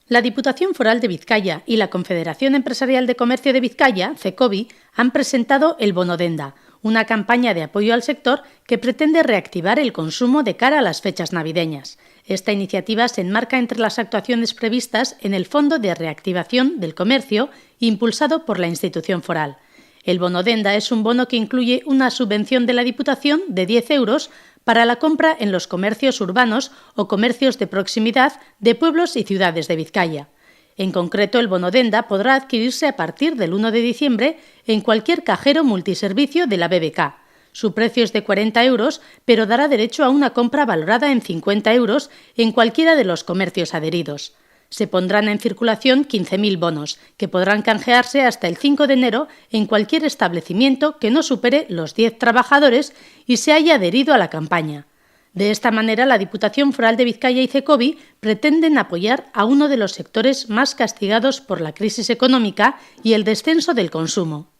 La Diputación Foral de Vizcaya y la Confederación Empresarial de Comercio de Vizcaya, CECOVI, han presentado el Bono Denda, una campaña de apoyo al sector que pretende reactivar el consumo de cara a las fechas navideñas. Esta iniciativa se enmarca entre las actuaciones previstas en el Fondo de Reactivación del Comercio, impulsado por la institución foral. El Bono Denda es un bono que incluye una subvención de la Diputación de 10 euros para la compra en los comercios urbanos o comercios de proximidad de pueblos y ciudades de Vizcaya. En concreto, el Bono Denda podrá adquirirse a partir del 1 de diciembre en cualquier cajero multiservicio de la BBK. Su precio es de 40 euros, pero dará derecho a una compra valorada en 50 euros en cualquiera de los comercios adheridos. Se pondrán en circulación 15.000 bonos, que podrán canjearse hasta el 5 de enero en cualquier establecimiento que no supere los 10 trabajadores y se haya adherido a la campaña. De esta manera, la Diputación Foral de Vizcaya y CECOVI pretenden apoyar a uno de los sectores más castigados por la crisis económica y el descenso del consumo.